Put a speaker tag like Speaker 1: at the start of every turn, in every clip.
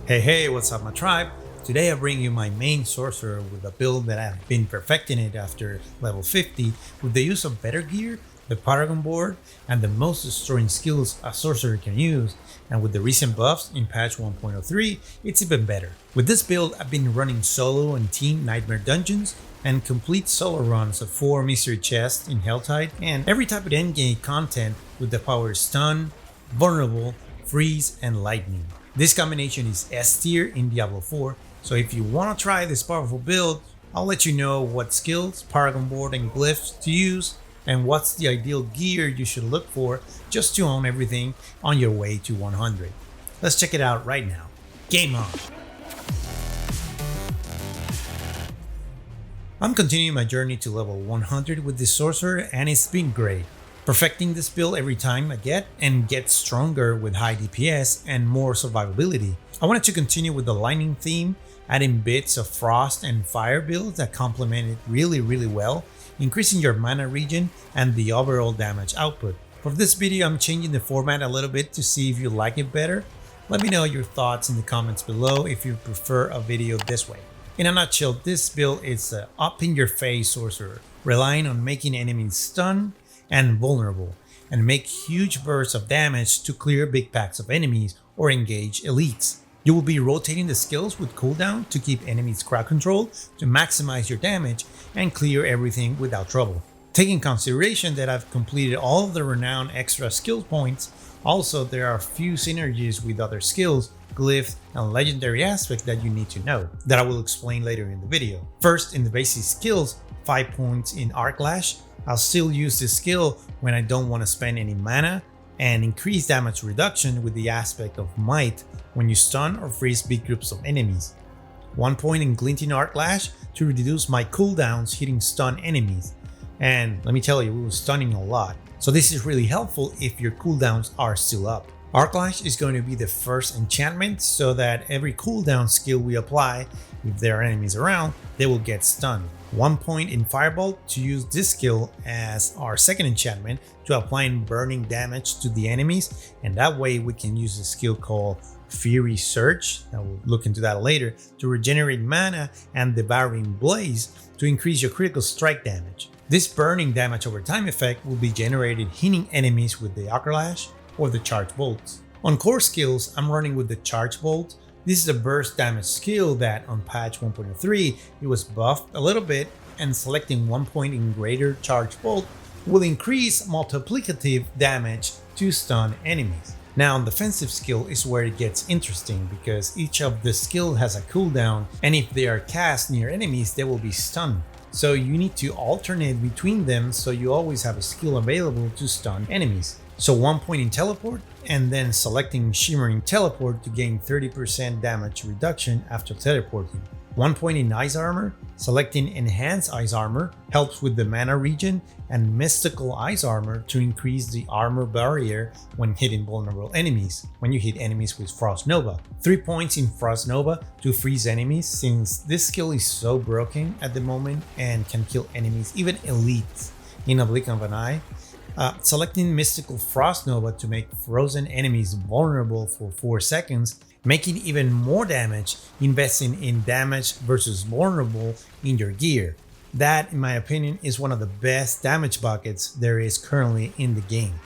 Speaker 1: Hey, what's up my tribe? Today I bring you my main sorcerer with a build that I've been perfecting it after level 50 with the use of better gear, the Paragon board, and the most destroying skills a sorcerer can use, and with the recent buffs in patch 1.03, it's even better. With this build I've been running solo and team nightmare dungeons and complete solo runs of 4 mystery chests in Helltide and every type of endgame content with the power stun, vulnerable, freeze, and lightning. This combination is S tier in Diablo 4, so if you want to try this powerful build, I'll let you know what skills, Paragon board, and glyphs to use, and what's the ideal gear you should look for just to own everything on your way to 100. Let's check it out right now. Game on! I'm continuing my journey to level 100 with this sorcerer and it's been great. Perfecting this build every time I get stronger with high DPS and more survivability. I wanted to continue with the lightning theme, adding bits of frost and fire builds that complement it really well, increasing your mana regen and the overall damage output. For this video I'm changing the format a little bit to see if you like it better. Let me know your thoughts in the comments below if you prefer a video this way. In a nutshell, this build is a up-in-your-face sorcerer, relying on making enemies stun and vulnerable, and make huge bursts of damage to clear big packs of enemies or engage elites. You will be rotating the skills with cooldown to keep enemies crowd control to maximize your damage and clear everything without trouble. Taking consideration that I've completed all of the renowned extra skill points, also there are a few synergies with other skills, glyphs, and legendary aspects that you need to know, that I will explain later in the video. First, in the basic skills, 5 points in Arc Lash. I'll still use this skill when I don't want to spend any mana, and increase damage reduction with the aspect of Might when you stun or freeze big groups of enemies. 1 point in Glinting Arc Lash to reduce my cooldowns hitting stun enemies, and let me tell you, we were stunning a lot, so this is really helpful if your cooldowns are still up. Arc Lash is going to be the first enchantment so that every cooldown skill we apply, if there are enemies around, they will get stunned. 1 point in Firebolt to use this skill as our second enchantment to apply burning damage to the enemies, and that way we can use a skill called Fury Surge, I will look into that later, to regenerate mana, and Devouring Blaze to increase your critical strike damage. This burning damage over time effect will be generated hitting enemies with the Arc Lash or the Charge Bolts. On core skills, I'm running with the Charge Bolt. This is a burst damage skill that on patch 1.03 it was buffed a little bit, and selecting 1 point in Greater Charge Bolt will increase multiplicative damage to stun enemies. Now, defensive skill is where it gets interesting because each of the skill has a cooldown, and if they are cast near enemies they will be stunned. So you need to alternate between them so you always have a skill available to stun enemies. So 1 point in Teleport, and then selecting Shimmering Teleport to gain 30% damage reduction after teleporting. 1 point in Ice Armor, selecting Enhanced Ice Armor helps with the mana regen, and Mystical Ice Armor to increase the armor barrier when hitting vulnerable enemies, when you hit enemies with Frost Nova. 3 points in Frost Nova to freeze enemies, since this skill is so broken at the moment and can kill enemies, even elites, in a blink of an eye. Selecting Mystical Frost Nova to make frozen enemies vulnerable for 4 seconds, making even more damage, investing in damage versus vulnerable in your gear. That, in my opinion, is one of the best damage buckets there is currently in the game.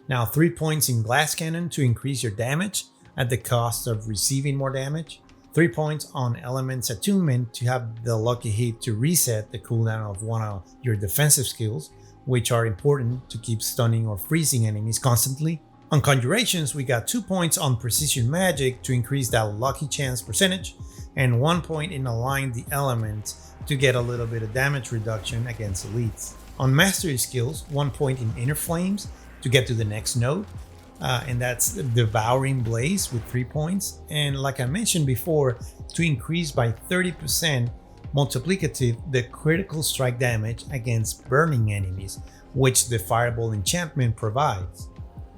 Speaker 1: Now, 3 points in Glass Cannon to increase your damage at the cost of receiving more damage. 3 points on Elements Attunement to have the lucky hit to reset the cooldown of one of your defensive skills, which are important to keep stunning or freezing enemies constantly. On Conjurations, we got 2 points on Precision Magic to increase that lucky chance percentage, and 1 point in Align the Elements to get a little bit of damage reduction against elites. On Mastery skills, 1 point in Inner Flames to get to the next node, and that's Devouring Blaze with 3 points, and like I mentioned before, to increase by 30% multiplicative the critical strike damage against burning enemies, which the Fireball enchantment provides.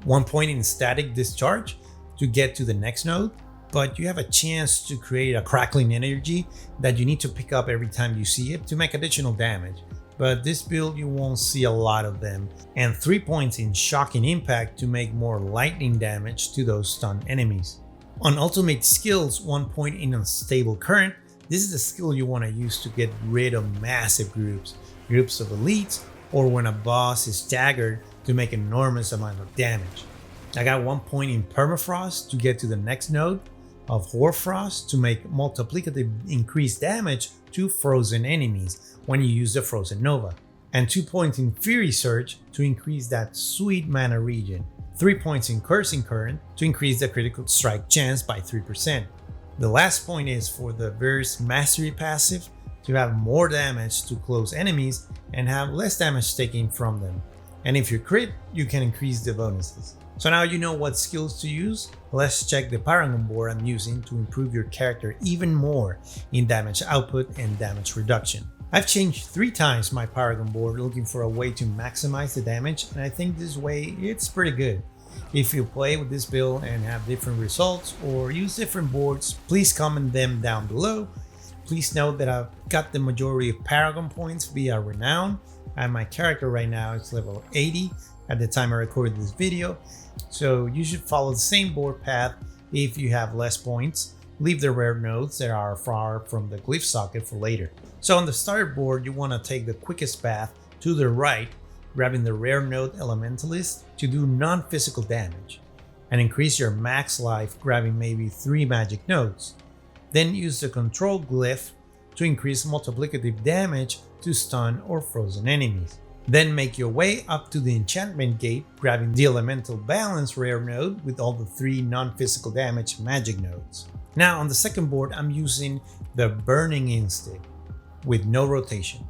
Speaker 1: 1 point in Static Discharge to get to the next node, but you have a chance to create a crackling energy that you need to pick up every time you see it to make additional damage, but this build you won't see a lot of them, and 3 points in Shocking Impact to make more lightning damage to those stunned enemies. On ultimate skills, 1 point in unstable current. This is the skill you want to use to get rid of massive groups of elites, or when a boss is staggered to make an enormous amount of damage. I got 1 point in permafrost to get to the next node of hoarfrost to make multiplicative increased damage to frozen enemies when you use the frozen nova, and 2 points in fury surge to increase that sweet mana regen. 3 points in cursing current to increase the critical strike chance by 3%. The last point is for the Verse Mastery passive to have more damage to close enemies and have less damage taken from them. And if you crit, you can increase the bonuses. So now you know what skills to use. Let's check the Paragon board I'm using to improve your character even more in damage output and damage reduction. I've changed 3 times my Paragon board looking for a way to maximize the damage, and I think this way it's pretty good. If you play with this build and have different results or use different boards, please comment them down below. Please note that I've got the majority of Paragon points via Renown, and my character right now is level 80 at the time I recorded this video, so you should follow the same board path if you have less points. Leave the rare nodes that are far from the glyph socket for later. So on the starter board, you want to take the quickest path to the right, grabbing the rare node Elementalist to do non-physical damage, and increase your max life grabbing maybe 3 magic nodes. Then use the control glyph to increase multiplicative damage to stun or frozen enemies. Then make your way up to the enchantment gate, grabbing the elemental balance rare node with all the 3 non-physical damage magic nodes. Now on the second board, I'm using the burning instinct with no rotation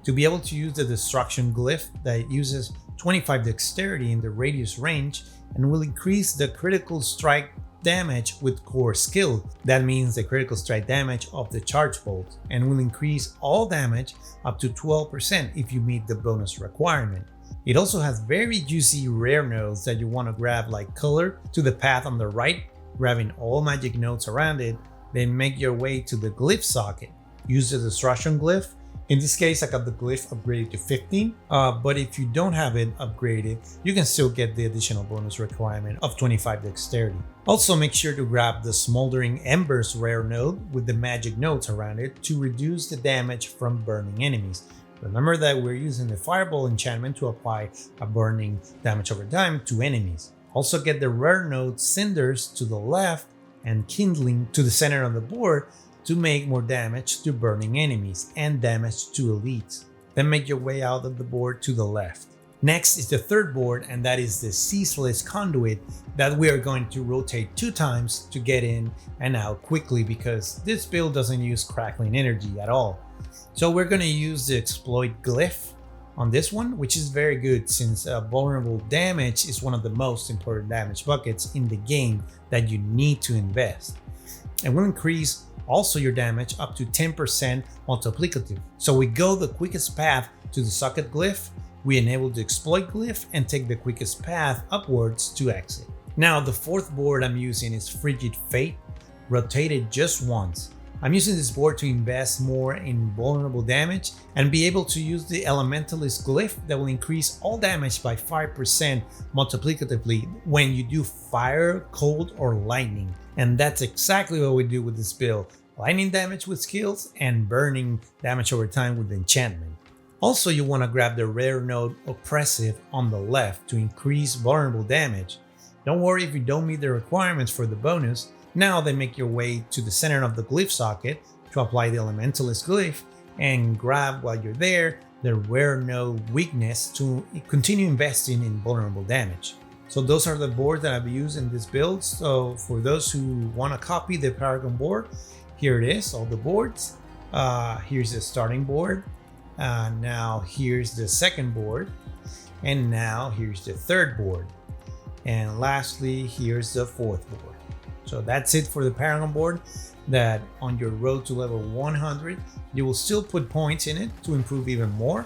Speaker 1: to be able to use the destruction glyph that uses 25 dexterity in the radius range and will increase the critical strike damage with core skill. That means the critical strike damage of the charge bolt, and will increase all damage up to 12% if you meet the bonus requirement. It also has very juicy rare nodes that you want to grab, like color to the path on the right, grabbing all magic nodes around it, then make your way to the glyph socket. Use the destruction glyph. In this case, I got the glyph upgraded to 15, but if you don't have it upgraded, you can still get the additional bonus requirement of 25 dexterity. Also, make sure to grab the Smoldering Embers rare node with the magic nodes around it to reduce the damage from burning enemies. Remember that we're using the Fireball enchantment to apply a burning damage over time to enemies. Also get the rare node Cinders to the left and Kindling to the center of the board to make more damage to burning enemies and damage to elites. Then make your way out of the board to the left. Next is the third board, and that is the Ceaseless Conduit that we are going to rotate 2 times to get in and out quickly, because this build doesn't use crackling energy at all. So we're going to use the Exploit Glyph on this one, which is very good since vulnerable damage is one of the most important damage buckets in the game that you need to invest. And will increase also your damage up to 10% multiplicative. So we go the quickest path to the socket glyph, we enable the exploit glyph and take the quickest path upwards to exit. Now the fourth board I'm using is Frigid Fate, rotated just once. I'm using this board to invest more in vulnerable damage and be able to use the Elementalist glyph that will increase all damage by 5% multiplicatively when you do fire, cold, or lightning. And that's exactly what we do with this build. Lightning damage with skills and burning damage over time with enchantment. Also, you want to grab the rare node Oppressive on the left to increase vulnerable damage. Don't worry if you don't meet the requirements for the bonus. Now then make your way to the center of the glyph socket to apply the Elementalist glyph and grab while you're there the rare node Weakness to continue investing in vulnerable damage. So those are the boards that I've used in this build. So for those who want to copy the Paragon board, here it is, all the boards. Here's the starting board. Now here's the second board. And now here's the third board. And lastly, here's the fourth board. So that's it for the Paragon board, that on your road to level 100, you will still put points in it to improve even more.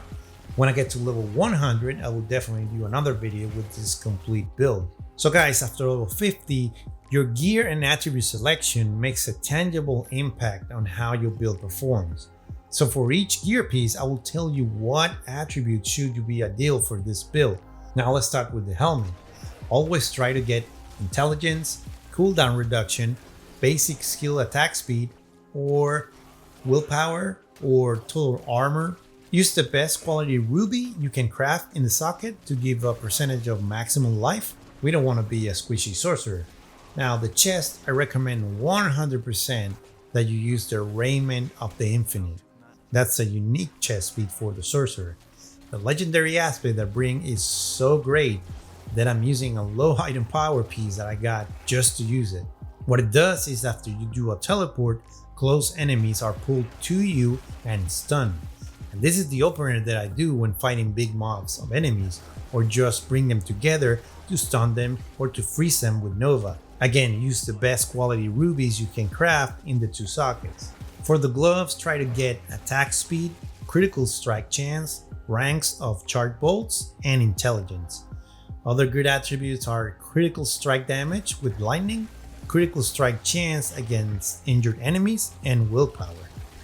Speaker 1: When I get to level 100, I will definitely do another video with this complete build. So guys, after level 50, your gear and attribute selection makes a tangible impact on how your build performs. So for each gear piece, I will tell you what attribute should you be ideal for this build. Now let's start with the helmet. Always try to get intelligence, cooldown reduction, basic skill attack speed, or willpower, or total armor. Use the best quality ruby you can craft in the socket to give a percentage of maximum life. We don't want to be a squishy sorcerer. Now the chest, I recommend 100% that you use the Raiment of the Infinite. That's a unique chest speed for the sorcerer. The legendary aspect that bring is so great that I'm using a low item power piece that I got just to use it. What it does is after you do a teleport, close enemies are pulled to you and stunned. And this is the opener that I do when fighting big mobs of enemies, or just bring them together to stun them or to freeze them with Nova. Again, use the best quality rubies you can craft in the 2 sockets. For the gloves, try to get attack speed, critical strike chance, ranks of charge bolts, and intelligence. Other good attributes are critical strike damage with lightning, critical strike chance against injured enemies, and willpower.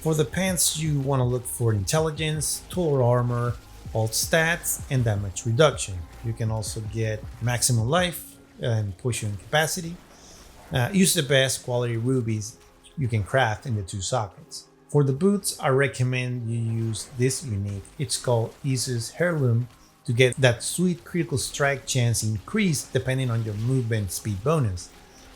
Speaker 1: For the pants, you want to look for intelligence, total armor, alt stats, and damage reduction. You can also get maximum life and potion capacity. Use the best quality rubies you can craft in the 2 sockets. For the boots, I recommend you use this unique. It's called Isus Heirloom to get that sweet critical strike chance increase depending on your movement speed bonus.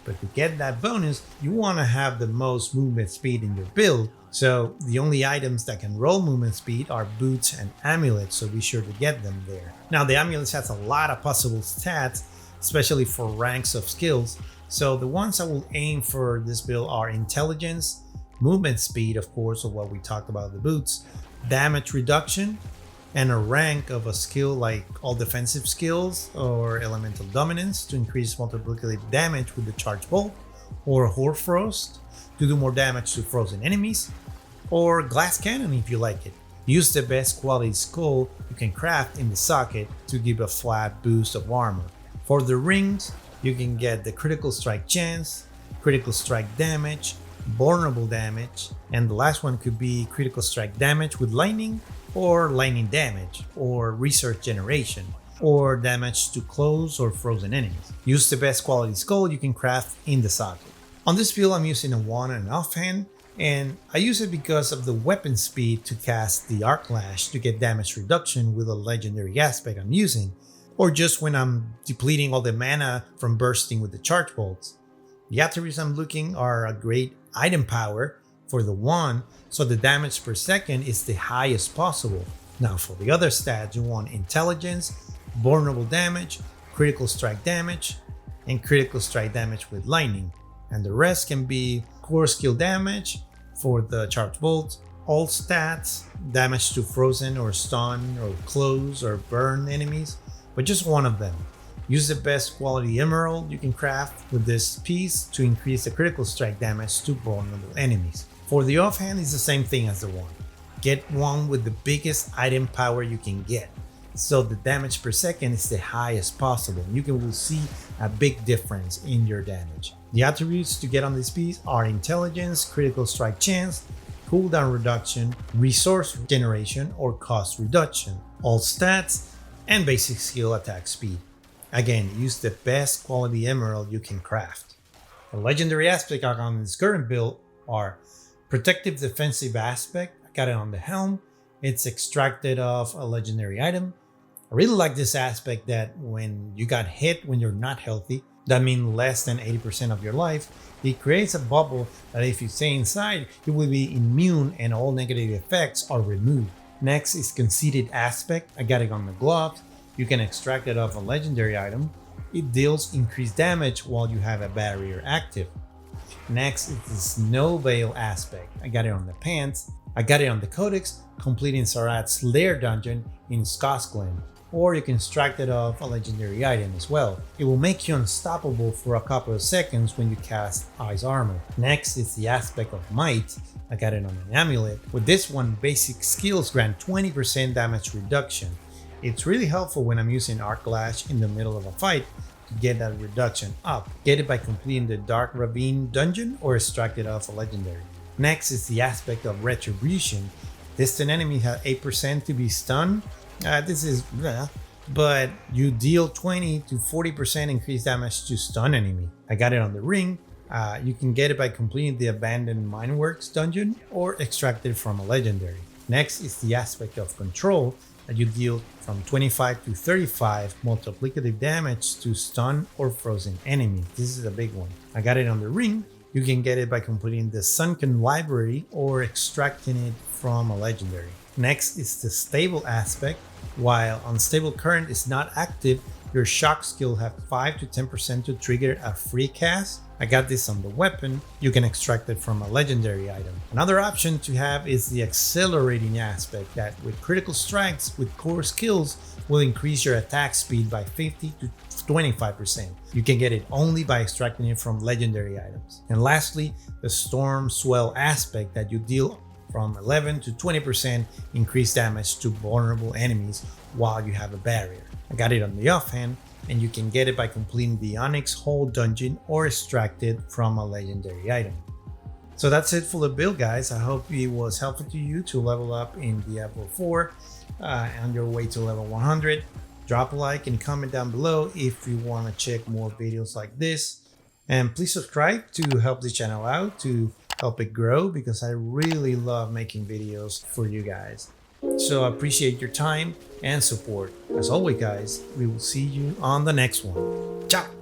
Speaker 1: But to get that bonus, you want to have the most movement speed in your build. So the only items that can roll movement speed are boots and amulets, so be sure to get them there. Now the amulets has a lot of possible stats, especially for ranks of skills. So the ones I will aim for this build are intelligence, movement speed, of course, of what we talked about the boots, damage reduction, and a rank of a skill like all defensive skills or elemental dominance to increase multiplicative damage with the charge bolt, or hoarfrost to do more damage to frozen enemies, or glass cannon if you like it. Use the best quality skull you can craft in the socket to give a flat boost of armor. For the rings, you can get the critical strike chance, critical strike damage, vulnerable damage, and the last one could be critical strike damage with lightning, or lightning damage, or research generation, or damage to close or frozen enemies. Use the best quality skull you can craft in the socket. On this build, I'm using a 1 and an offhand, and I use it because of the weapon speed to cast the Arc Lash to get damage reduction with a legendary aspect I'm using, or just when I'm depleting all the mana from bursting with the charge bolts. The attributes I'm looking are a great item power for the 1, so the damage per second is the highest possible. Now for the other stats, you want intelligence, vulnerable damage, critical strike damage, and critical strike damage with lightning. And the rest can be core skill damage for the charge bolts, all stats, damage to frozen or stun or close or burn enemies, but just one of them. Use the best quality emerald you can craft with this piece to increase the critical strike damage to vulnerable enemies. For the offhand, it's the same thing as the 1. Get one with the biggest item power you can get, so the damage per second is the highest possible. You will see a big difference in your damage. The attributes to get on this piece are intelligence, critical strike chance, cooldown reduction, resource generation or cost reduction, all stats, and basic skill attack speed. Again, use the best quality emerald you can craft. The legendary aspect I got on this current build are protective defensive aspect. I got it on the helm. It's extracted off a legendary item. I really like this aspect that when you got hit when you're not healthy, that means less than 80% of your life, it creates a bubble that if you stay inside, you will be immune and all negative effects are removed. Next is conceited aspect. I got it on the gloves. You can extract it off a legendary item. It deals increased damage while you have a barrier active. Next is the snow veil aspect. I got it on the pants. I got it on the codex, completing Sarat's lair dungeon in Scotland. Or you can extract it off a legendary item as well. It will make you unstoppable for a couple of seconds when you cast Ice Armor. Next is the aspect of might. I got it on an amulet. With this one, basic skills grant 20% damage reduction. It's really helpful when I'm using Arc Lash in the middle of a fight to get that reduction up. Get it by completing the Dark Ravine dungeon or extract it off a legendary. Next is the aspect of Retribution. Distant enemy has 8% to be stunned. But you deal 20 to 40% increased damage to stun enemy. I got it on the ring. You can get it by completing the abandoned mineworks dungeon or extract it from a legendary. Next is the aspect of control that you deal from 25 to 35 multiplicative damage to stun or frozen enemies. This is a big one. I got it on the ring. You can get it by completing the sunken library or extracting it from a legendary. Next is the stable aspect. While unstable current is not active, your shock skill have 5 to 10% to trigger a free cast. I got this on the weapon. You can extract it from a legendary item. Another option to have is the accelerating aspect that with critical strikes with core skills will increase your attack speed by 50 to 25%. You can get it only by extracting it from legendary items. And lastly, the storm swell aspect that you deal from 11 to 20% increased damage to vulnerable enemies while you have a barrier. I got it on the offhand, and you can get it by completing the Onyx Hole dungeon or extract it from a legendary item. So that's it for the build, guys. I hope it was helpful to you to level up in Diablo 4 on your way to level 100. Drop a like and comment down below if you want to check more videos like this. And please subscribe to help the channel out, to help it grow, because I really love making videos for you guys. So I appreciate your time and support. As always, guys, we will see you on the next one. Ciao!